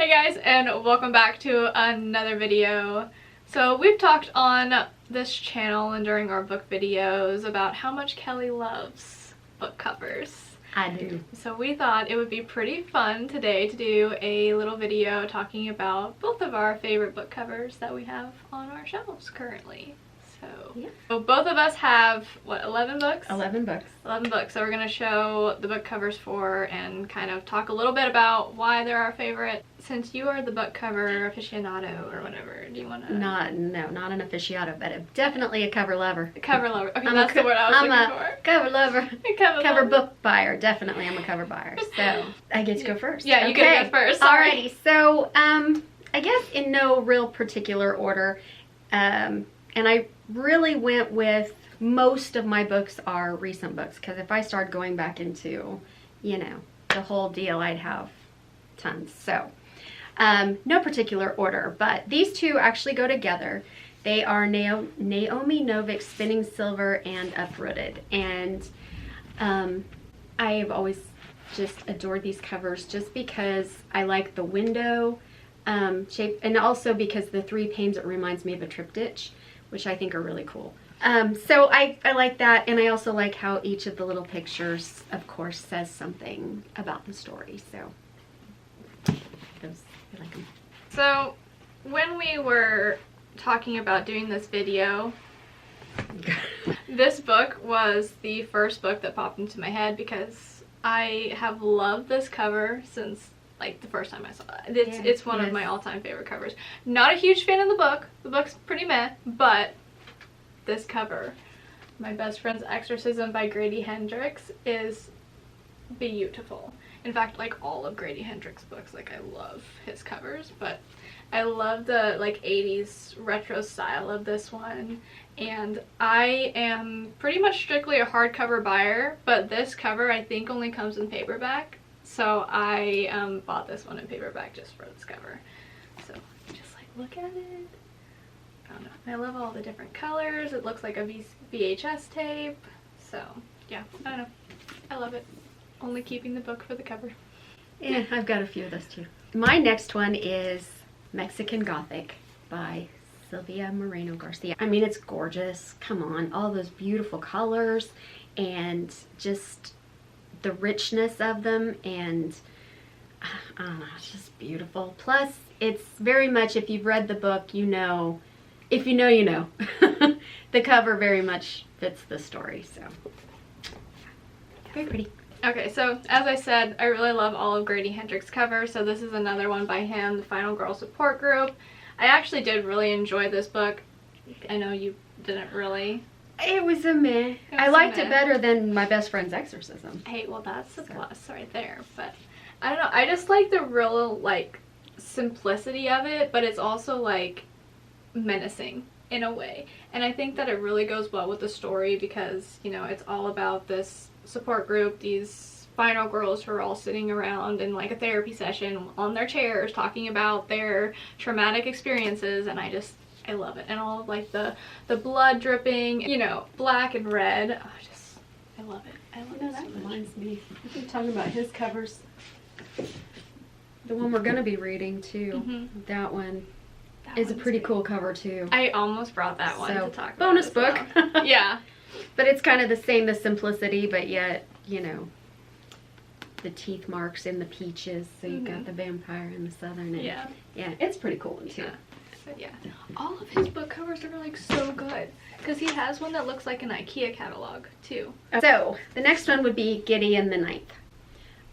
Hey guys, and welcome back to another video. So we've talked on this channel and during our book videos about how much Kelly loves book covers. I do. So we thought it would be pretty fun today to do a little video talking about both of our favorite book covers that we have on our shelves currently. So both of us have, what, 11 books? 11 books. 11 books. So we're going to show the book covers for and kind of talk a little bit about why they're our favorite. Since you are the book cover aficionado or whatever, do you want to? Not an aficionado, but definitely a cover lover. A cover lover. Okay, that's the word I was looking for. Cover lover. Cover lover. lover. Book buyer. Definitely, I'm a cover buyer. So I get to go first. Yeah, you get to go first. Sorry. Alrighty. So I guess in no real particular order, and I really went with most of my books are recent books, because if I started going back into, the whole deal, I'd have tons. So no particular order, but these two actually go together. They are Naomi Novik's Spinning Silver and Uprooted, and I've always just adored these covers just because I like the window shape, and also because the three panes, it reminds me of a triptych, which I think are really cool. So I like that, and I also like how each of the little pictures, of course, says something about the story. So those, I like them. So when we were talking about doing this video, this book was the first book that popped into my head because I have loved this cover since like the first time I saw it. It's one of my all-time favorite covers. Not a huge fan of the book. The book's pretty meh, but this cover, My Best Friend's Exorcism by Grady Hendrix, is beautiful. In fact, like all of Grady Hendrix's books, like I love his covers, but I love the like 80s retro style of this one. And I am pretty much strictly a hardcover buyer, but this cover I think only comes in paperback. So I bought this one in paperback just for this cover. So just like look at it. I don't know. I love all the different colors. It looks like a VHS tape. So yeah, I don't know. I love it. Only keeping the book for the cover. Yeah, I've got a few of those too. My next one is Mexican Gothic by Silvia Moreno Garcia. I mean, it's gorgeous. Come on, all those beautiful colors and just the richness of them, and I don't know, it's just beautiful. Plus, it's very much, if you've read the book, you know. If you know, you know. The cover very much fits the story, so very pretty. Okay, so as I said, I really love all of Grady Hendrix's covers, so this is another one by him, The Final Girl Support Group. I actually did really enjoy this book. I know you didn't really. It was a meh. I liked it better than My Best Friend's Exorcism. Hey, well that's a plus right there. But I don't know, I just like the real like simplicity of it, but it's also like menacing in a way. And I think that it really goes well with the story because, it's all about this support group, these final girls who are all sitting around in like a therapy session on their chairs talking about their traumatic experiences, and I love it. And all of like the blood dripping, black and red. I love it. I love it. That reminds me. I've been talking about his covers. The one we're gonna be reading too. That one is a pretty cool cover too. I almost brought that one to talk about. Bonus book. Well. Yeah. But it's kind of the same, the simplicity, but yet, the teeth marks in the peaches. So you've got the vampire and the southern. And yeah, it's pretty cool one too. Yeah. But yeah, all of his book covers are like so good because he has one that looks like an IKEA catalog too. So the next one would be Gideon the Ninth.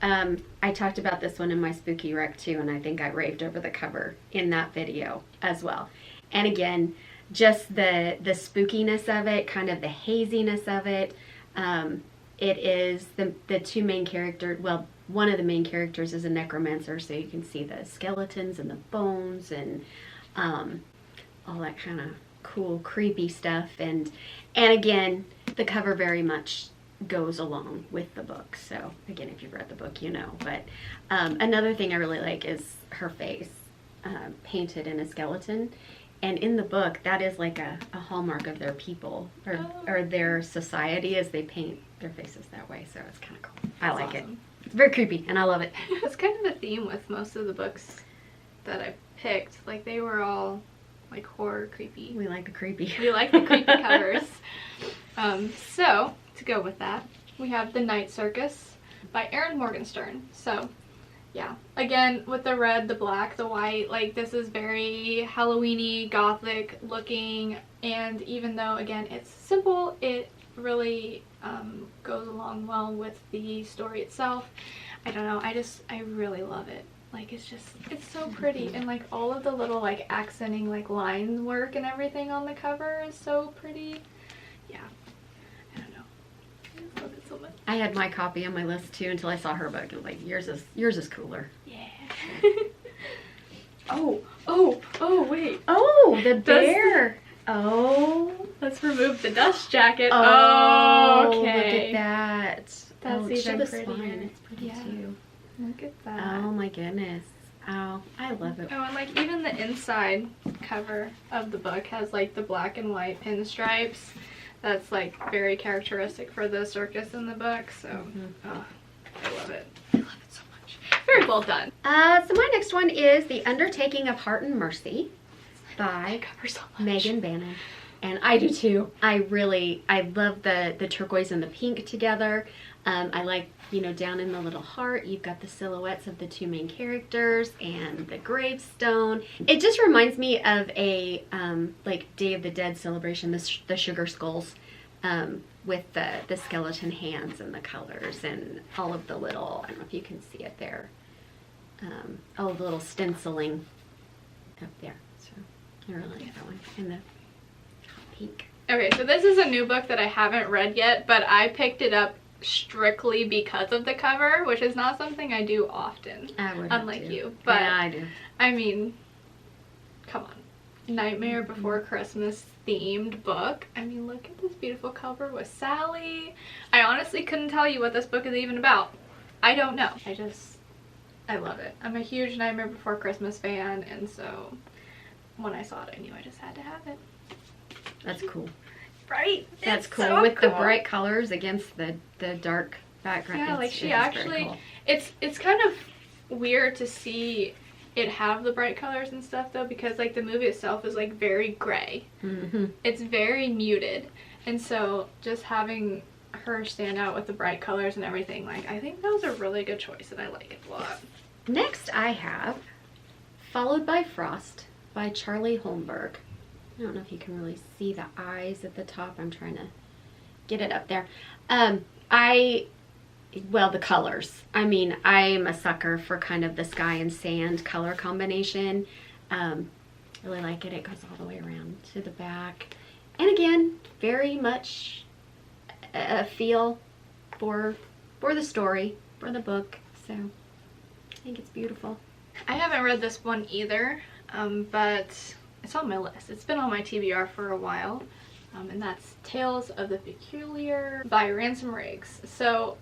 I talked about this one in my Spooky Rec too, and I think I raved over the cover in that video as well. And again, just the spookiness of it, kind of the haziness of it. It is the two main characters. Well, one of the main characters is a necromancer, so you can see the skeletons and the bones and all that kind of cool, creepy stuff. And again, the cover very much goes along with the book. So again, if you've read the book, But another thing I really like is her face painted in a skeleton. And in the book, that is like a hallmark of their people or their society, as they paint their faces that way. So it's kind of cool. I like it. It's very creepy, and I love it. It's kind of a theme with most of the books that I picked, like they were all like horror creepy. We like the creepy. We like the creepy covers. So to go with that, we have The Night Circus by Erin Morgenstern. So yeah, again, with the red, the black, the white, like this is very Halloween-y, gothic looking, and even though, again, it's simple, it really goes along well with the story itself. I don't know, I really love it. Like, it's so pretty, and like all of the little like accenting like line work and everything on the cover is so pretty. Yeah, I don't know, I just love it so much. I had my copy on my list too until I saw her book. I was like, yours is cooler. Yeah. oh, wait. Oh, the bear. Oh. Let's remove the dust jacket. Oh, okay. Look at that. That's even the prettier. spine. It's pretty too. Look at that. Oh my goodness. Oh, I love it. Oh, and like even the inside cover of the book has like the black and white pinstripes. That's like very characteristic for the circus in the book. So, oh, I love it. I love it so much. Very well done. So my next one is The Undertaking of Heart and Mercy by So Megan Bannon. And I do too. I love the turquoise and the pink together. I like, you know, down in the little heart, you've got the silhouettes of the two main characters and the gravestone. It just reminds me of a, like, Day of the Dead celebration, the sugar skulls, with the skeleton hands and the colors and all of the little, I don't know if you can see it there, all of the little stenciling up there. So I really like that one. And the pink. Okay, so this is a new book that I haven't read yet, but I picked it up strictly because of the cover, which is not something I do often. I would, unlike you. But yeah, I do. I mean, come on. Nightmare Before Christmas themed book. I mean, look at this beautiful cover with Sally. I honestly couldn't tell you what this book is even about. I don't know. I love it. I'm a huge Nightmare Before Christmas fan, and so when I saw it, I knew I just had to have it. That's cool. Right? That's It's cool. so With cool. the bright colors against the dark background. Yeah, like she it is very actually, cool. it's kind of weird to see it have the bright colors and stuff though, because like the movie itself is like very gray. Mm-hmm. It's very muted, and so just having her stand out with the bright colors and everything, like I think that was a really good choice, and I like it a lot. Next I have Followed by Frost by Charlie Holmberg. I don't know if you can really see the eyes at the top. I'm trying to get it up there. Well, the colors. I mean, I'm a sucker for kind of the sky and sand color combination. Really like it. It goes all the way around to the back. And again, very much a feel for the story, for the book. So I think it's beautiful. I haven't read this one either, but it's on my list. It's been on my TBR for a while, and that's Tales of the Peculiar by Ransom Riggs. So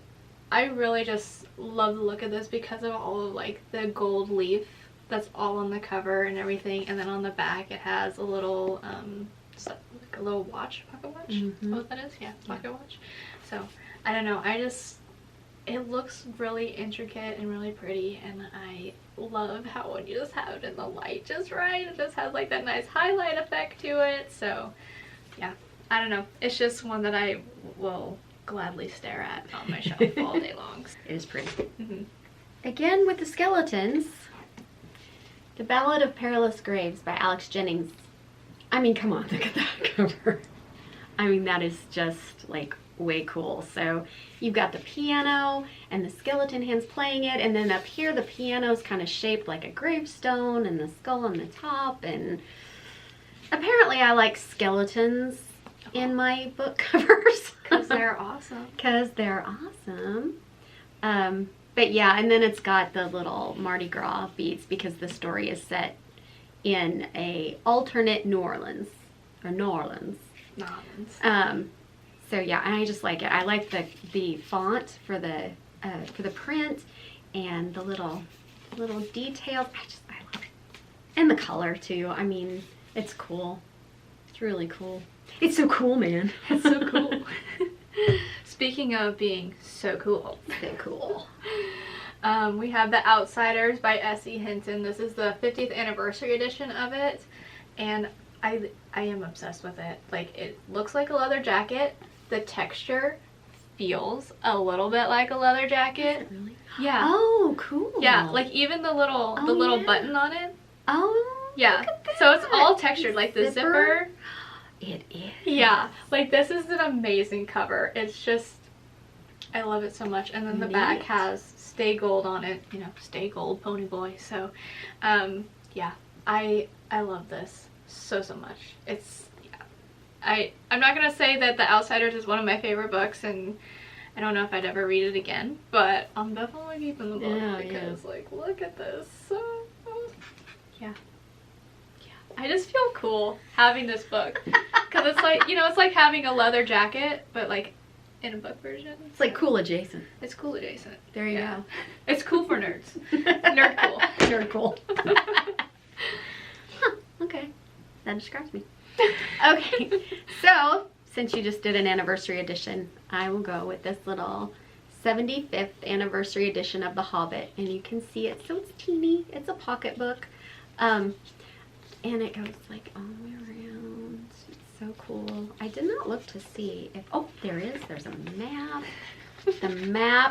I really just love the look of this because of all of like the gold leaf that's all on the cover and everything, and then on the back it has a little like a little watch, pocket watch. Mm-hmm. Is that what that is? Yeah, pocket watch. So I don't know, it looks really intricate and really pretty, and I love how when you just have it in the light just right, it just has like that nice highlight effect to it. So yeah, I don't know, it's just one that I will gladly stare at on my shelf all day long. It is pretty. Mm-hmm. Again with the skeletons, The Ballad of Perilous Graves by Alex Jennings. I mean, come on, look at that cover. I mean, that is just like way cool. So you've got the piano and the skeleton hands playing it, and then up here the piano's kind of shaped like a gravestone and the skull on the top, and apparently I like skeletons in my book covers. Because they're awesome. Because they're awesome. But yeah, and then it's got the little Mardi Gras beads because the story is set in a alternate New Orleans. So yeah, and I just like it. I like the font for the print and the little details. I love it. And the color too. I mean, it's cool. It's really cool. It's so cool, man. It's so cool. Speaking of being so cool. So cool. We have The Outsiders by S.E. Hinton. This is the 50th anniversary edition of it, and I am obsessed with it. Like, it looks like a leather jacket. The texture feels a little bit like a leather jacket. Is it really? Yeah. Oh, cool. Yeah, like even the little yeah. button on it. Oh. Yeah. Look at that. So it's all textured, like the zipper. It is. Yeah. Like, this is an amazing cover. It's just, I love it so much. And then the back has Stay Gold on it. You know, Stay Gold, Pony Boy. So, yeah, I love this so much. It's, yeah. I'm not gonna say that The Outsiders is one of my favorite books, and I don't know if I'd ever read it again, but I'm definitely keeping the book because, like, look at this. So, yeah. I just feel cool having this book because it's like, you know, it's like having a leather jacket, but like in a book version. It's like cool adjacent. It's cool adjacent. There you go. It's cool for nerds. Nerd cool. Nerd cool. Huh, okay. That describes me. Okay. So, since you just did an anniversary edition, I will go with this little 75th anniversary edition of The Hobbit. And you can see it. So it's teeny. It's a pocketbook. And it goes like all the way around. It's so cool. I did not look to see if, oh, there is. There's a map.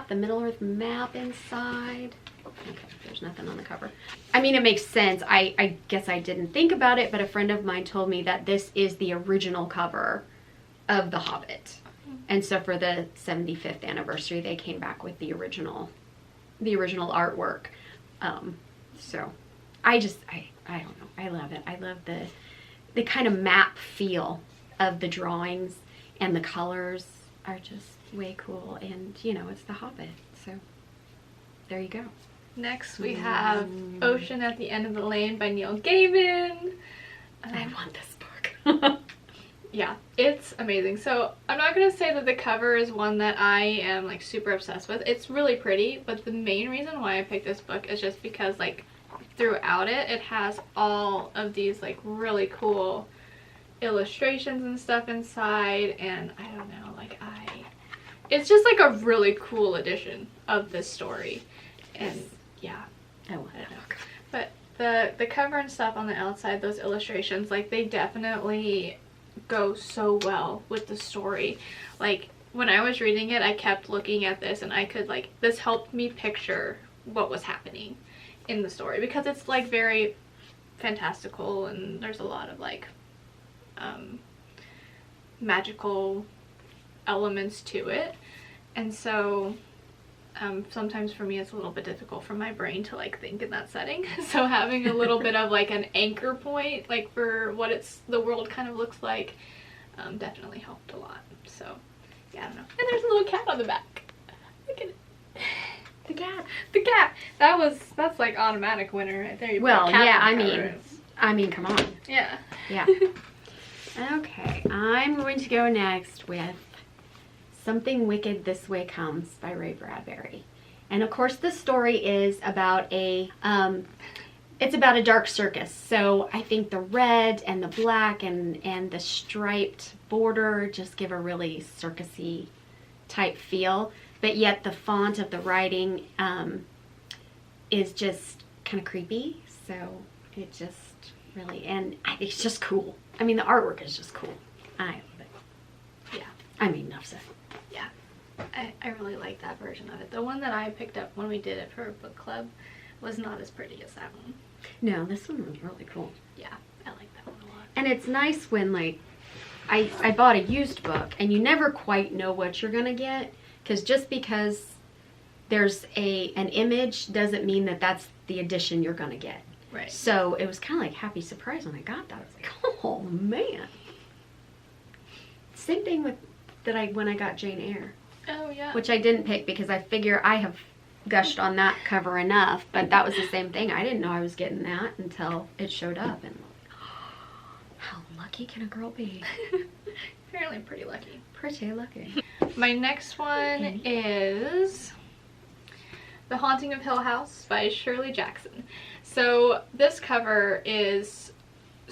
The Middle Earth map inside. Okay, there's nothing on the cover. I mean, it makes sense. I guess I didn't think about it, but a friend of mine told me that this is the original cover of The Hobbit. And so for the 75th anniversary, they came back with the original artwork. So I don't know. I love it. I love the kind of map feel of the drawings, and the colors are just way cool. And, you know, it's The Hobbit. So there you go. Next we have Ocean at the End of the Lane by Neil Gaiman. I want this book. Yeah, it's amazing. So I'm not going to say that the cover is one that I am like super obsessed with. It's really pretty, but the main reason why I picked this book is just because, like, throughout it has all of these like really cool illustrations and stuff inside, and I don't know, like, it's just like a really cool edition of this story. And yeah, I want it. But the cover and stuff on the outside, those illustrations, like, they definitely go so well with the story. Like, when I was reading it, I kept looking at this, and I could, like, this helped me picture what was happening in the story, because it's like very fantastical, and there's a lot of like magical elements to it. And so sometimes for me it's a little bit difficult for my brain to like think in that setting. So having a little bit of like an anchor point, like for what the world kind of looks like, definitely helped a lot. So yeah, I don't know. And there's a little cat on the back. Look at it. The cat. The cat. That's like automatic winner right there. Well, yeah, I mean, come on. Yeah. Yeah. Okay, I'm going to go next with Something Wicked This Way Comes by Ray Bradbury. And of course the story is about it's about a dark circus. So I think the red and the black and the striped border just give a really circusy type feel. But yet the font of the writing is just kind of creepy. So it just really, and it's just cool. I mean, the artwork is just cool. I love it. Yeah. I mean, enough said. Yeah. I really like that version of it. The one that I picked up when we did it for a book club was not as pretty as that one. No, this one was really cool. Yeah, I like that one a lot. And it's nice when, like, I bought a used book and you never quite know what you're going to get. Because just because there's an image doesn't mean that that's the edition you're going to get. Right. So it was kind of like happy surprise when I got that. I was like, oh man. Same thing with when I got Jane Eyre. Oh yeah. Which I didn't pick because I figure I have gushed on that cover enough. But that was the same thing. I didn't know I was getting that until it showed up. And how lucky can a girl be? Apparently pretty lucky. Pretty lucky. My next one is The Haunting of Hill House by Shirley Jackson. So this cover is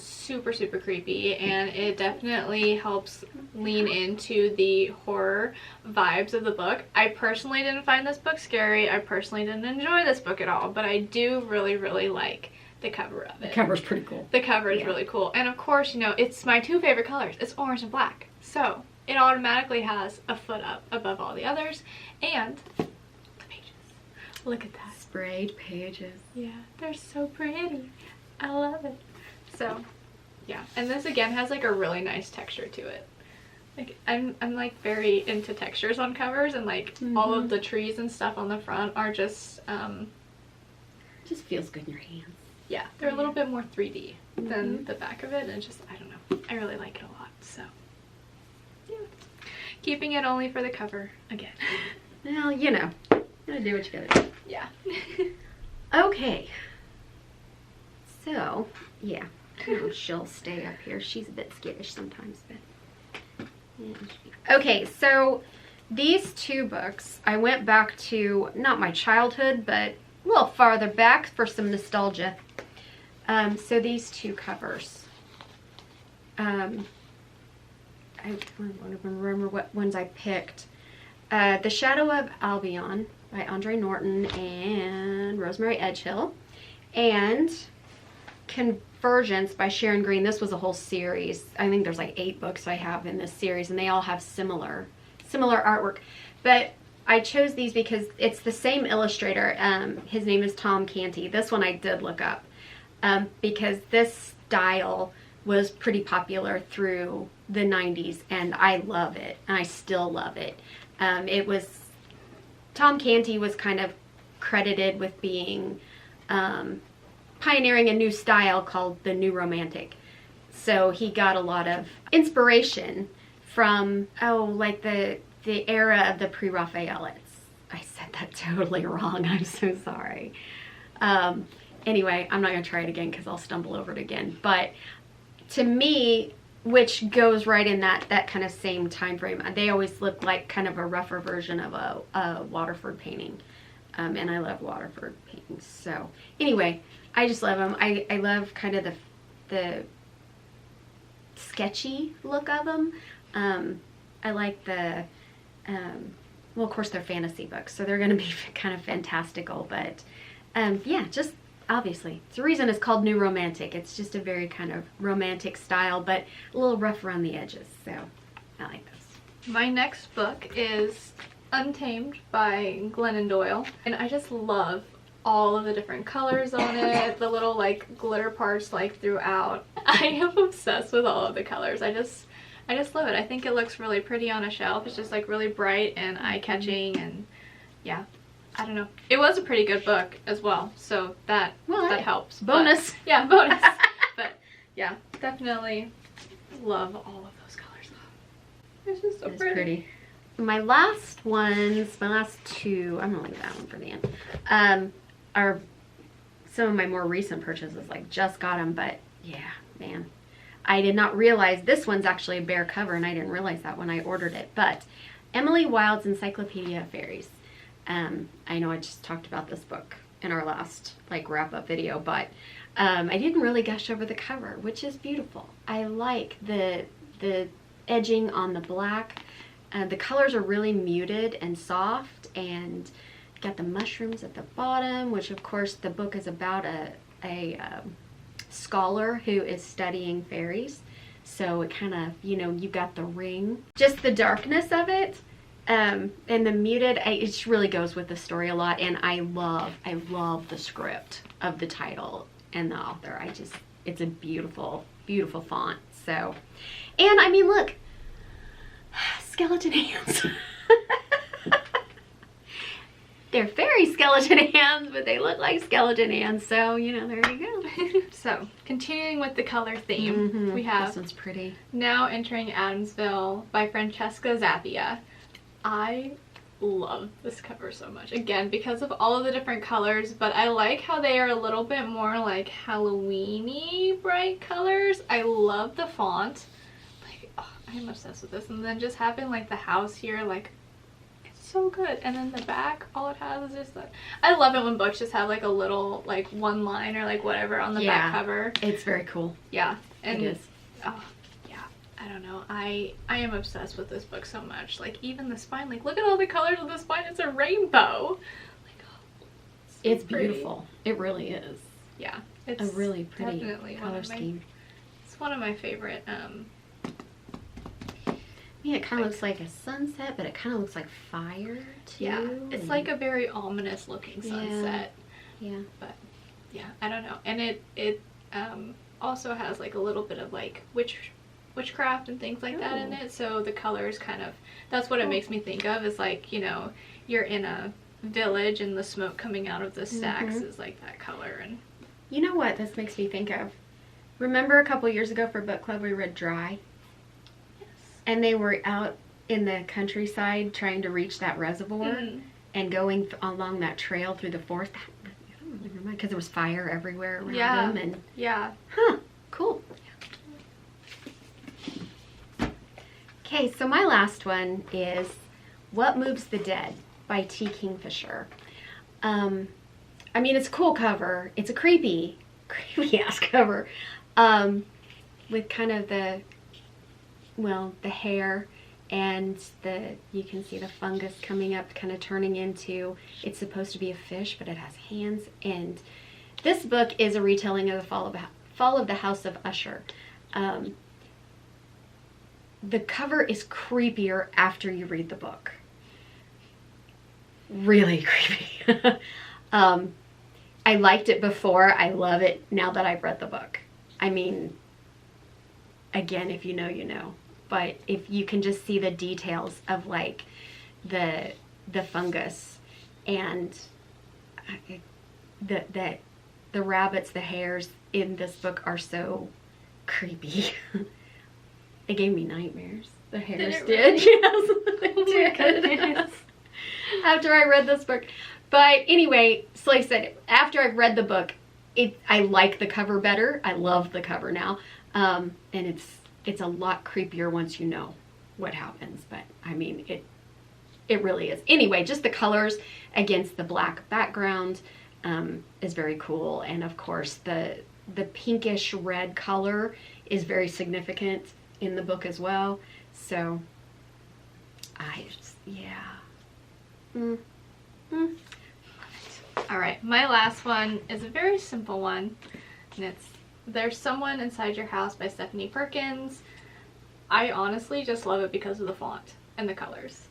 super, super creepy, and it definitely helps lean into the horror vibes of the book. I personally didn't find this book scary. I personally didn't enjoy this book at all, but I do really, really like the cover of it. The cover's pretty cool. The cover is really cool. And of course, you know, it's my two favorite colors. It's orange and black. So it automatically has a foot up above all the others. And the pages. Look at that. Sprayed pages. Yeah, they're so pretty. I love it. So, yeah. And this again has like a really nice texture to it. Like I'm like very into textures on covers, and like all of the trees and stuff on the front are just just feels good in your hands. Yeah, they're a little bit more 3D than the back of it, and just, I don't know, I really like it a lot, so yeah. Keeping it only for the cover again. Well, you know, gotta do what you gotta do. Yeah. Okay. So, yeah, she'll stay up here. She's a bit skittish sometimes, but yeah. Okay, so these two books, I went back to, not my childhood, but a little farther back for some nostalgia. So these two covers. I don't remember what ones I picked. The Shadow of Albion by Andre Norton and Rosemary Edgehill, and Convergence by Sharon Green. This was a whole series. I think there's like 8 books I have in this series, and they all have similar artwork. But I chose these because it's the same illustrator. His name is Tom Canty. This one I did look up because this style was pretty popular through the 90s, and I love it, and I still love it. Tom Canty was kind of credited with being pioneering a new style called the New Romantic. So he got a lot of inspiration from, like the era of the Pre-Raphaelites. I said that totally wrong. I'm so sorry. Anyway, I'm not going to try it again because I'll stumble over it again. But to me, which goes right in that kind of same time frame, they always look like kind of a rougher version of a Waterford painting. And I love Waterford paintings. So anyway, I just love them. I love kind of the sketchy look of them. I like the, well, of course they're fantasy books, so they're going to be kind of fantastical, but yeah, just obviously. It's the reason it's called New Romantic. It's just a very kind of romantic style, but a little rough around the edges, so I like this. My next book is Untamed by Glennon Doyle, and I just love all of the different colors on it, the little like glitter parts like throughout. I am obsessed with all of the colors. I just love it. I think it looks really pretty on a shelf. It's just like really bright and eye-catching, and yeah, I don't know. It was a pretty good book as well, so that helps. Bonus. But, yeah, bonus. But yeah, definitely love all of those colors. It's just so pretty. My last two, I'm gonna leave that one for the end, are some of my more recent purchases, like just got them, but yeah, man. I did not realize this one's actually a bare cover, and I didn't realize that when I ordered it, but Emily Wilde's Encyclopedia of Fairies. I know I just talked about this book in our last like wrap-up video, but I didn't really gush over the cover, which is beautiful. I like the edging on the black. The colors are really muted and soft, and got the mushrooms at the bottom, which of course the book is about a scholar who is studying fairies. So it kind of, you know, you got the ring. Just the darkness of it, and the muted, it just really goes with the story a lot, and I love the script of the title and the author. It's a beautiful, beautiful font. So, and I mean, look, skeleton hands. They're fairy skeleton hands, but they look like skeleton hands, so, you know, there you go. So, continuing with the color theme, we have This one's pretty. Now Entering Adamsville by Francesca Zappia. I love this cover so much, again, because of all of the different colors, but I like how they are a little bit more like Halloween-y bright colors. I love the font. Like, oh, I am obsessed with this. And then just having like the house here, like, it's so good. And then the back, all it has is just like, I love it when books just have like a little like one line or like whatever on the back cover. It's very cool. Yeah. And it is. Oh yeah, I don't know. I am obsessed with this book so much. Like even the spine, like look at all the colors of the spine. It's a rainbow. Like, oh, it's beautiful. It really is. Yeah. It's a really pretty color scheme. It's one of my favorite. Yeah, it kind of looks like a sunset, but it kind of looks like fire too. Yeah, it's like a very ominous looking sunset. Yeah. But yeah, I don't know. And it also has like a little bit of like witchcraft and things like that in it. So the colors kind of, that's what it makes me think of, is like, you know, you're in a village and the smoke coming out of the stacks is like that color. And you know what this makes me think of? Remember a couple years ago for book club we read Dry? And they were out in the countryside trying to reach that reservoir and going along that trail through the forest. I don't really remember because there was fire everywhere around them. And huh, cool. Okay, so my last one is What Moves the Dead by T. Kingfisher. I mean, it's a cool cover. It's a creepy ass cover with kind of the hair and you can see the fungus coming up, kind of turning into, it's supposed to be a fish, but it has hands. And this book is a retelling of the Fall of the House of Usher. The cover is creepier after you read the book. Really creepy. I liked it before. I love it now that I've read the book. I mean, again, if you know, you know. But if you can just see the details of like the fungus and the rabbits, the hares in this book are so creepy. It gave me nightmares. The hares did. Yes, it did. After I read this book. But anyway, so like I said, after I've read the book, I like the cover better. I love the cover now. And it's a lot creepier once you know what happens. But I mean, it really is. Anyway, just the colors against the black background is very cool. And of course, the pinkish red color is very significant in the book as well. So All right, my last one is a very simple one, and it's There's Someone Inside Your House by Stephanie Perkins. I honestly just love it because of the font and the colors.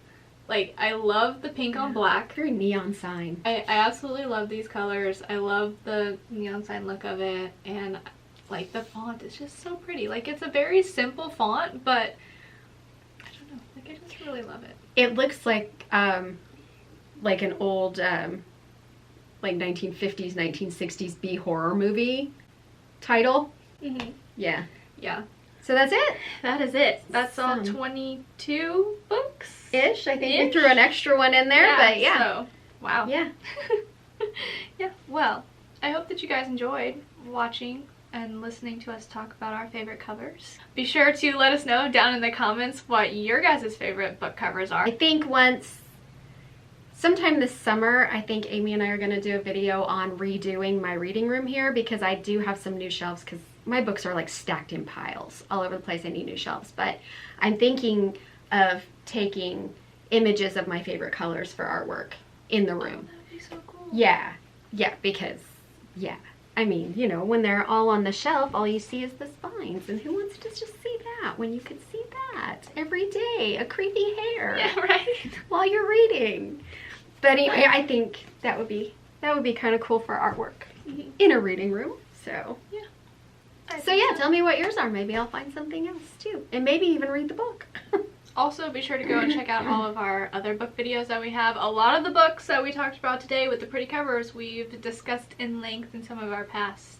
Like, I love the pink on black. Very neon sign. I absolutely love these colors. I love the neon sign look of it, and like the font is just so pretty. Like, it's a very simple font, but I don't know, like I just really love it. It looks like an old like 1950s, 1960s B horror movie title. Yeah. So that's it. That is it. That's all 22 books ish. I think we threw an extra one in there, but yeah. So, wow. Yeah. Yeah. Well, I hope that you guys enjoyed watching and listening to us talk about our favorite covers. Be sure to let us know down in the comments what your guys' favorite book covers are. I think sometime this summer, I think Amy and I are going to do a video on redoing my reading room here, because I do have some new shelves, because my books are like stacked in piles all over the place. I need new shelves, but I'm thinking of taking images of my favorite colors for artwork in the room. Oh, that'd be so cool. Yeah, because, I mean, you know, when they're all on the shelf, all you see is the spines, and who wants to just see that when you could see that every day, a creepy hair. Yeah, right. While you're reading. But anyway, I think that would be kind of cool for artwork in a reading room. So yeah, tell me what yours are. Maybe I'll find something else too, and maybe even read the book. Also, be sure to go and check out all of our other book videos that we have. A lot of the books that we talked about today with the pretty covers, we've discussed in length in some of our past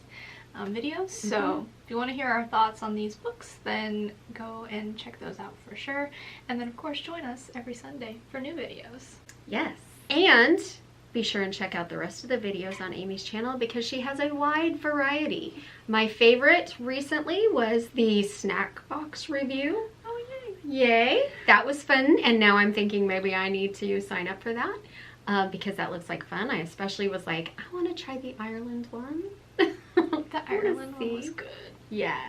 videos. So if you want to hear our thoughts on these books, then go and check those out for sure. And then of course join us every Sunday for new videos. Yes. And be sure and check out the rest of the videos on Amy's channel, because she has a wide variety. My favorite recently was the snack box review. Oh, yay. Yay, that was fun. And now I'm thinking maybe I need to sign up for that because that looks like fun. I especially was like, I want to try the Ireland one. The Ireland one was good. Yeah.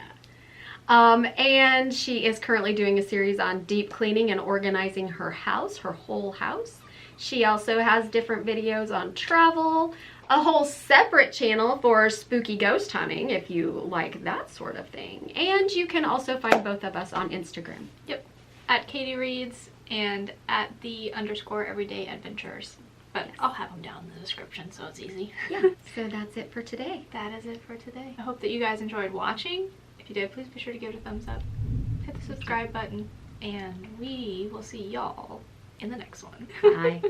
And she is currently doing a series on deep cleaning and organizing her house, her whole house. She also has different videos on travel, a whole separate channel for spooky ghost hunting if you like that sort of thing. And you can also find both of us on Instagram. Yep, at Katie Reads and at @the_everyday adventures. But I'll have them down in the description so it's easy. Yeah, so that's it for today. That is it for today. I hope that you guys enjoyed watching. If you did, please be sure to give it a thumbs up. Hit the subscribe button. And we will see y'all in the next one. Bye.